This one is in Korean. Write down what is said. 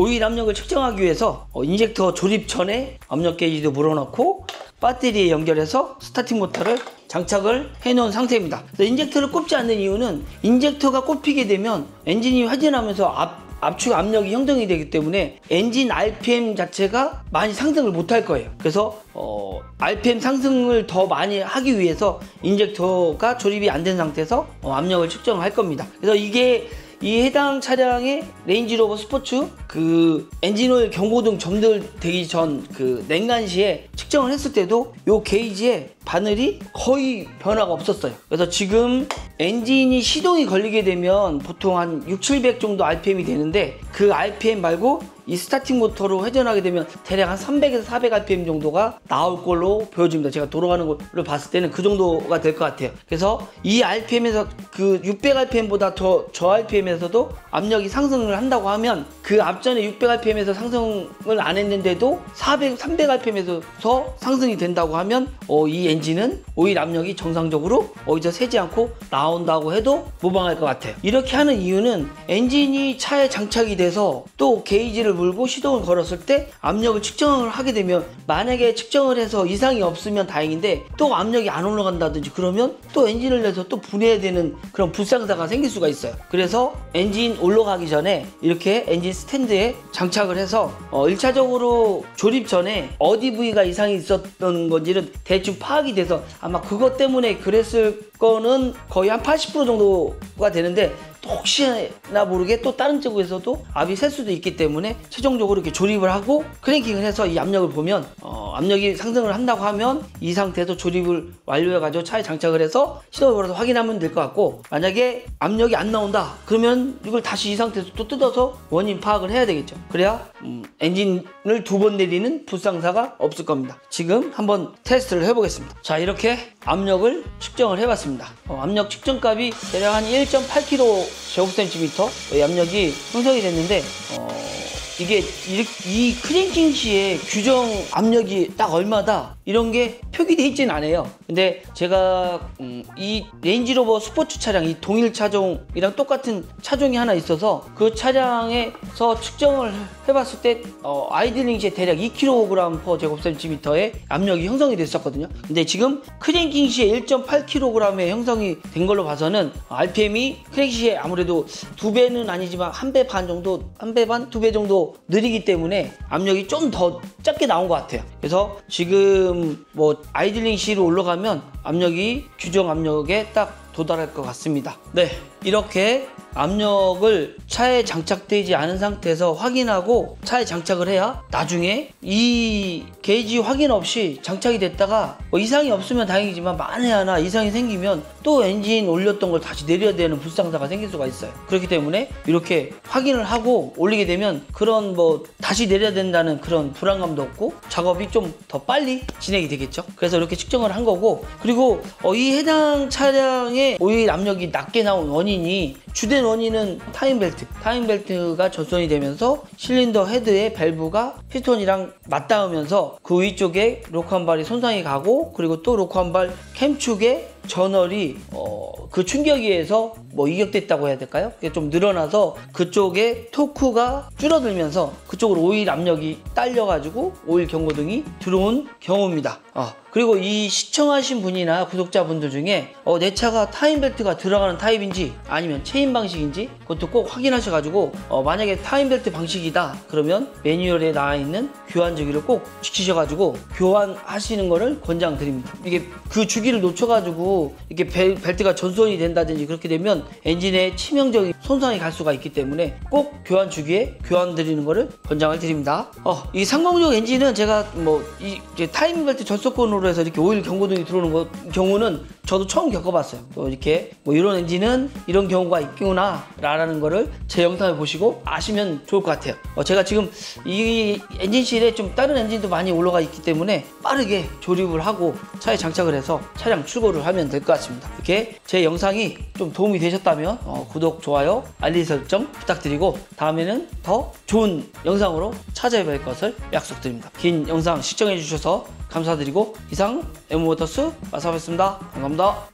오일 압력을 측정하기 위해서 인젝터 조립 전에 압력 게이지도 물어넣고 배터리에 연결해서 스타팅 모터를 장착을 해 놓은 상태입니다. 인젝터를 꼽지 않는 이유는 인젝터가 꼽히게 되면 엔진이 회전하면서 압축 압력이 형성이 되기 때문에 엔진 RPM 자체가 많이 상승을 못 할 거예요. 그래서 RPM 상승을 더 많이 하기 위해서 인젝터가 조립이 안 된 상태에서 압력을 측정을 할 겁니다. 그래서 이게 이 해당 차량의 레인지로버 스포츠 그 엔진오일 경고등 점등되기 전 그 냉간시에 측정을 했을 때도 요 게이지에 바늘이 거의 변화가 없었어요. 그래서 지금 엔진이 시동이 걸리게 되면 보통 한 600~700 정도 RPM이 되는데 그 RPM 말고 이 스타팅 모터로 회전하게 되면 대략 한 300에서 400 RPM 정도가 나올 걸로 보여집니다. 제가 돌아가는 걸 봤을 때는 그 정도가 될 것 같아요. 그래서 이 RPM에서 그 600 RPM보다 더 저 RPM에서도 압력이 상승을 한다고 하면 그 앞전에 600 RPM에서 상승을 안 했는데도 300 RPM에서 상승이 된다고 하면 이 엔진은 오일 압력이 정상적으로 이제 새지 않고 나온다고 해도 무방할 것 같아요. 이렇게 하는 이유는 엔진이 차에 장착이 돼서 또 게이지를 물고 시동을 걸었을 때 압력을 측정을 하게 되면 만약에 측정을 해서 이상이 없으면 다행인데 또 압력이 안 올라간다든지 그러면 또 엔진을 내서 또 분해야 되는 그런 불상사가 생길 수가 있어요. 그래서 엔진 올라가기 전에 이렇게 엔진 스탠드에 장착을 해서 1차적으로 조립 전에 어디 부위가 이상이 있었던 건지는 대충 파악이 돼서 아마 그것 때문에 그랬을 거는 거의 한 80% 정도가 되는데 또 혹시나 모르게 또 다른 쪽에서도 압이 셀 수도 있기 때문에 최종적으로 이렇게 조립을 하고 크랭킹을 해서 이 압력을 보면 압력이 상승을 한다고 하면 이 상태에서 조립을 완료해 가지고 차에 장착을 해서 시동을 걸어서 확인하면 될 것 같고, 만약에 압력이 안 나온다 그러면 이걸 다시 이 상태에서 또 뜯어서 원인 파악을 해야 되겠죠. 그래야 엔진을 2번 내리는 불상사가 없을 겁니다. 지금 한번 테스트를 해보겠습니다. 자, 이렇게 압력을 측정을 해봤습니다. 압력 측정 값이 대략 한 1.8kg 제곱센티미터 압력이 형성이 됐는데 이게 이 크랭킹 시에 규정 압력이 딱 얼마다 이런 게 표기되어 있진 않아요. 근데 제가 이 레인지로버 스포츠 차량, 이 동일 차종이랑 똑같은 차종이 하나 있어서 그 차량에서 측정을 해봤을 때 아이들링 시에 대략 2kg 제곱센티미터의 압력이 형성이 됐었거든요. 근데 지금 크랭킹 시에 1.8kg의 형성이 된 걸로 봐서는 RPM이 크랭킹 시에 아무래도 2배는 아니지만 1배 반 정도, 1배 반, 2배 정도 느리기 때문에 압력이 좀 더 작게 나온 것 같아요. 그래서 지금 뭐 아이들링 시로 올라가면 압력이 규정 압력에 딱 도달할 것 같습니다. 네, 이렇게 압력을 차에 장착되지 않은 상태에서 확인하고 차에 장착을 해야 나중에 이 게이지 확인 없이 장착이 됐다가 이상이 없으면 다행이지만 만에 하나 이상이 생기면 또 엔진 올렸던 걸 다시 내려야 되는 불상사가 생길 수가 있어요. 그렇기 때문에 이렇게 확인을 하고 올리게 되면 그런 다시 내려야 된다는 그런 불안감도 없고 작업이 좀 더 빨리 진행이 되겠죠. 그래서 이렇게 측정을 한 거고, 그리고 이 해당 차량의 오일 압력이 낮게 나온 원인이 주된 원인은 타임벨트가 전선이 되면서 실린더 헤드의 밸브가 피스톤이랑 맞닿으면서 그 위쪽에 로크함발이 손상이 가고, 그리고 또 로크함발 캠축의 전월이 그 충격에 의해서 이격됐다고 해야 될까요? 그게 좀 늘어나서 그쪽에 토크가 줄어들면서 그쪽으로 오일 압력이 딸려가지고 오일 경고등이 들어온 경우입니다. 그리고 이 시청하신 분이나 구독자분들 중에 내 차가 타임벨트가 들어가는 타입인지 아니면 체인 방식인지 그것도 꼭 확인하셔가지고 만약에 타임벨트 방식이다 그러면 매뉴얼에 나와있는 교환 주기를 꼭 지키셔가지고 교환하시는 거를 권장드립니다. 이게 그 주기를 놓쳐가지고 이렇게 벨트가 전선이 된다든지 그렇게 되면 엔진에 치명적인 손상이 갈 수가 있기 때문에 꼭 교환 주기에 교환 드리는 거를 권장을 드립니다. 이 306 엔진은 제가 이제 타임벨트 전속권으로 해서 이렇게 오일 경고등이 들어오는 경우는 저도 처음 겪어봤어요. 또 이렇게 이런 엔진은 이런 경우가 있구나 라는 거를 제 영상을 보시고 아시면 좋을 것 같아요. 제가 지금 이 엔진실에 좀 다른 엔진도 많이 올라가 있기 때문에 빠르게 조립을 하고 차에 장착을 해서 차량 출고를 하면 될 것 같습니다. 이렇게 제 영상이 좀 도움이 되셨다면 구독, 좋아요, 알림 설정 부탁드리고 다음에는 더 좋은 영상으로 찾아뵐 것을 약속드립니다. 긴 영상 시청해 주셔서 감사드리고 이상 M모터스 마사오였습니다. 감사합니다.